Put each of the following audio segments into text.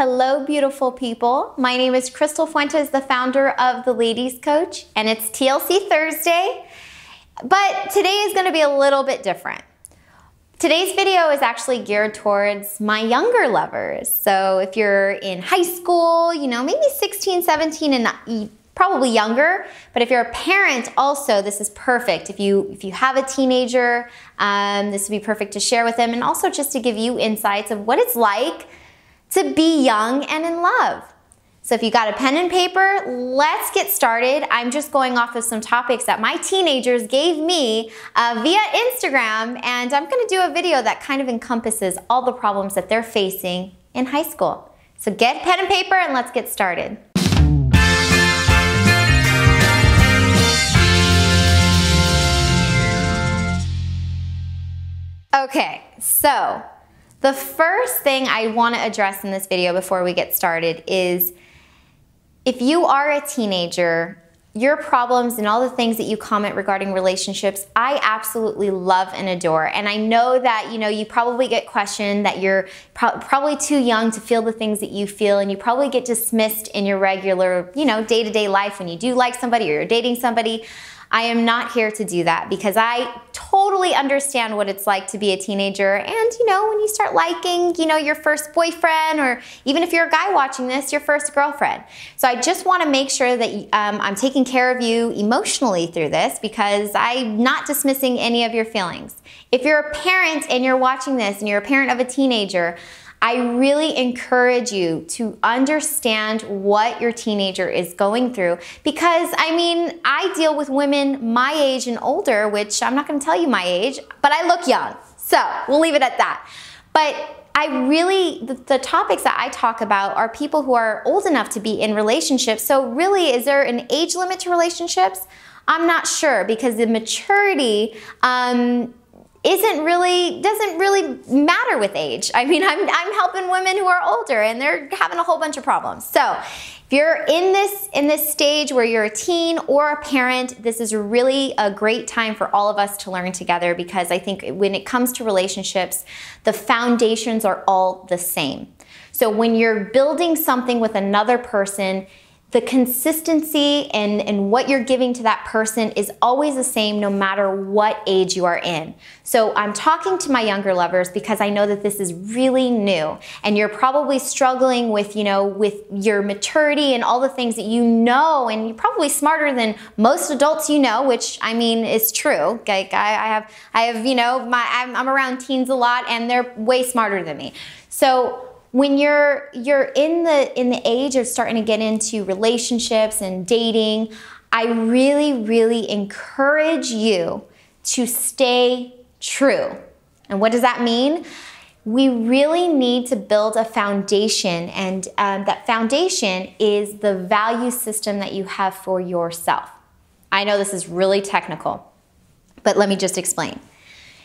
Hello, beautiful people. My name is Crystal Fuentes, the founder of The Ladies Coach, and it's TLC Thursday. But today is going to be a little bit different. Today's video is actually geared towards my younger lovers. So if you're in high school, maybe 16, 17, and probably younger, but if you're a parent also, this is perfect. If you have a teenager, this would be perfect to share with them, and also just to give you insights of what it's like to be young and in love. So if you got a pen and paper, let's get started. I'm just going off of some topics that my teenagers gave me via Instagram, and I'm gonna do a video that kind of encompasses all the problems that they're facing in high school. So get pen and paper and let's get started. Okay, so the first thing I want to address in this video before we get started is if you are a teenager, your problems and all the things that you comment regarding relationships, I absolutely love and adore. And I know that, you probably get questioned that you're probably too young to feel the things that you feel, and you probably get dismissed in your regular, day-to-day life when you do like somebody or you're dating somebody. I am not here to do that because I totally understand what it's like to be a teenager, and when you start liking, your first boyfriend, or even if you're a guy watching this, your first girlfriend. So I just want to make sure that I'm taking care of you emotionally through this, because I'm not dismissing any of your feelings. If you're a parent and you're watching this and you're a parent of a teenager, I really encourage you to understand what your teenager is going through, because I deal with women my age and older, which I'm not going to tell you my age, but I look young. So we'll leave it at that. But the topics that I talk about are people who are old enough to be in relationships. So really, is there an age limit to relationships? I'm not sure, because the maturity doesn't really matter with age. I'm helping women who are older and they're having a whole bunch of problems. So if you're in this stage where you're a teen or a parent, this is really a great time for all of us to learn together, because I think when it comes to relationships, the foundations are all the same. So when you're building something with another person, the consistency and what you're giving to that person is always the same, no matter what age you are in. So I'm talking to my younger lovers because I know that this is really new, and you're probably struggling with, with your maturity and all the things that and you're probably smarter than most adults which is true. Like I'm around teens a lot, and they're way smarter than me. So when you're in the age of starting to get into relationships and dating, I really, really encourage you to stay true. And what does that mean? We really need to build a foundation, and that foundation is the value system that you have for yourself. I know this is really technical, but let me just explain.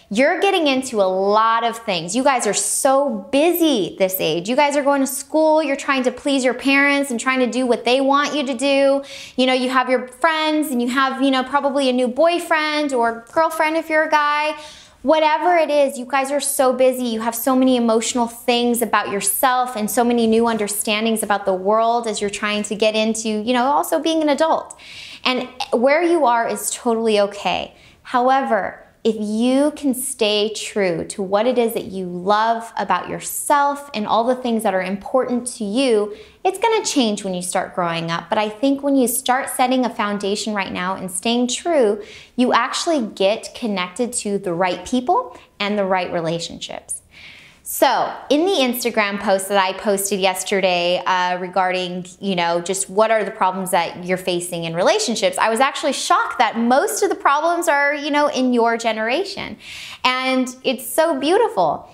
You're getting into a lot of things. You guys are so busy this age. You guys are going to school, you're trying to please your parents and trying to do what they want you to do. You have your friends, and you have, probably a new boyfriend or girlfriend if you're a guy. Whatever it is, you guys are so busy. You have so many emotional things about yourself and so many new understandings about the world as you're trying to get into, also being an adult. And where you are is totally okay. However, if you can stay true to what it is that you love about yourself and all the things that are important to you, it's going to change when you start growing up. But I think when you start setting a foundation right now and staying true, you actually get connected to the right people and the right relationships. So in the Instagram post that I posted yesterday regarding, just what are the problems that you're facing in relationships, I was actually shocked that most of the problems are, in your generation. And it's so beautiful.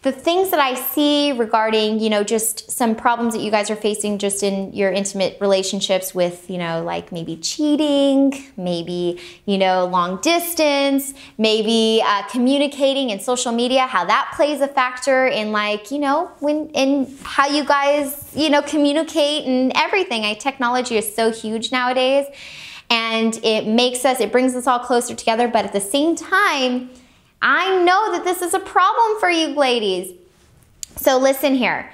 The things that I see regarding, just some problems that you guys are facing just in your intimate relationships with, like maybe cheating, maybe, long distance, maybe communicating in social media, how that plays a factor in in how you guys, communicate and everything. Technology is so huge nowadays, and it brings us all closer together, but at the same time, I know that this is a problem for you ladies. So listen here.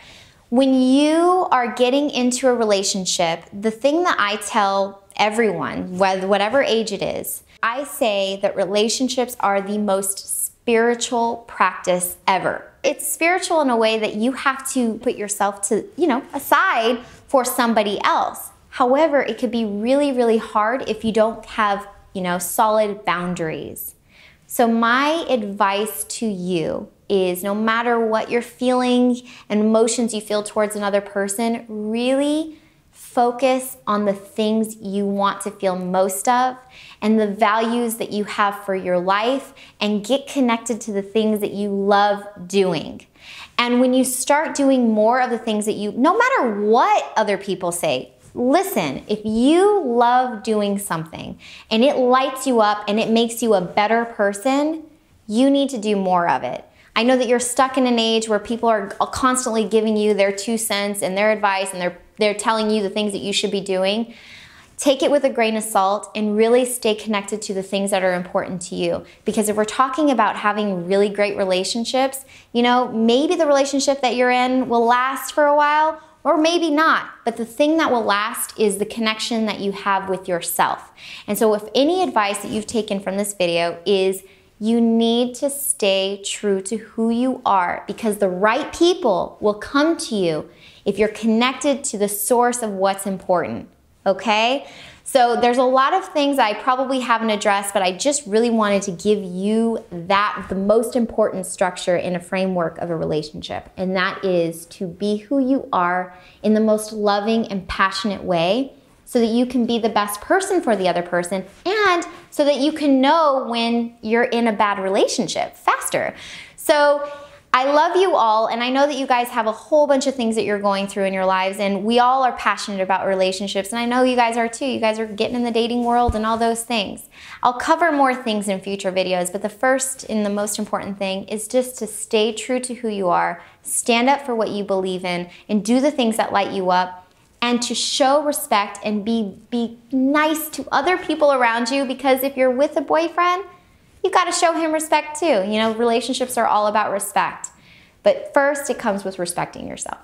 When you are getting into a relationship, the thing that I tell everyone, whatever age it is, I say that relationships are the most spiritual practice ever. It's spiritual in a way that you have to put yourself to, aside for somebody else. However, it could be really, really hard if you don't have, solid boundaries. So my advice to you is, no matter what you're feeling and emotions you feel towards another person, really focus on the things you want to feel most of and the values that you have for your life, and get connected to the things that you love doing. And when you start doing more of the things that no matter what other people say, listen, if you love doing something and it lights you up and it makes you a better person, you need to do more of it. I know that you're stuck in an age where people are constantly giving you their 2 cents and their advice, and they're telling you the things that you should be doing. Take it with a grain of salt and really stay connected to the things that are important to you. Because if we're talking about having really great relationships, maybe the relationship that you're in will last for a while, or maybe not. But the thing that will last is the connection that you have with yourself. And so if any advice that you've taken from this video is, you need to stay true to who you are, because the right people will come to you if you're connected to the source of what's important, okay? So there's a lot of things I probably haven't addressed, but I just really wanted to give you the most important structure in a framework of a relationship, and that is to be who you are in the most loving and passionate way, so that you can be the best person for the other person, and so that you can know when you're in a bad relationship faster. So I love you all, and I know that you guys have a whole bunch of things that you're going through in your lives, and we all are passionate about relationships, and I know you guys are too. You guys are getting in the dating world and all those things. I'll cover more things in future videos, but the first and the most important thing is just to stay true to who you are, stand up for what you believe in, and do the things that light you up, and to show respect and be nice to other people around you, because if you're with a boyfriend, you've got to show him respect too. Relationships are all about respect. But first, it comes with respecting yourself.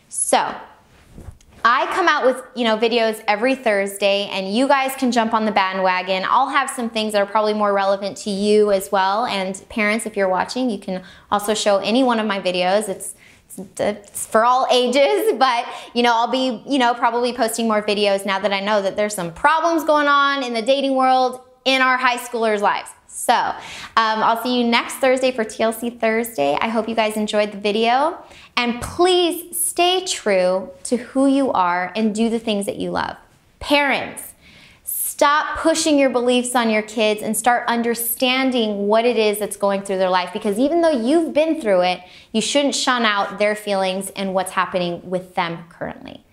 So I come out with videos every Thursday, and you guys can jump on the bandwagon. I'll have some things that are probably more relevant to you as well. And parents, if you're watching, you can also show any one of my videos. It's for all ages, but I'll be probably posting more videos now that I know that there's some problems going on in the dating world in our high schoolers' lives. So I'll see you next Thursday for TLC Thursday. I hope you guys enjoyed the video, and please stay true to who you are and do the things that you love. Parents, stop pushing your beliefs on your kids and start understanding what it is that's going through their life, because even though you've been through it, you shouldn't shun out their feelings and what's happening with them currently.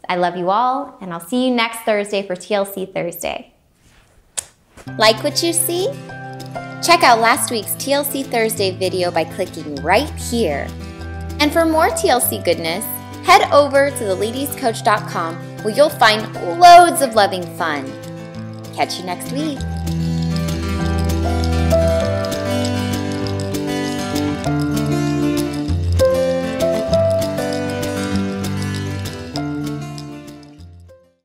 I love you all, and I'll see you next Thursday for TLC Thursday. Like what you see? Check out last week's TLC Thursday video by clicking right here. And for more TLC goodness, head over to theladiescoach.com, where you'll find loads of loving fun. Catch you next week.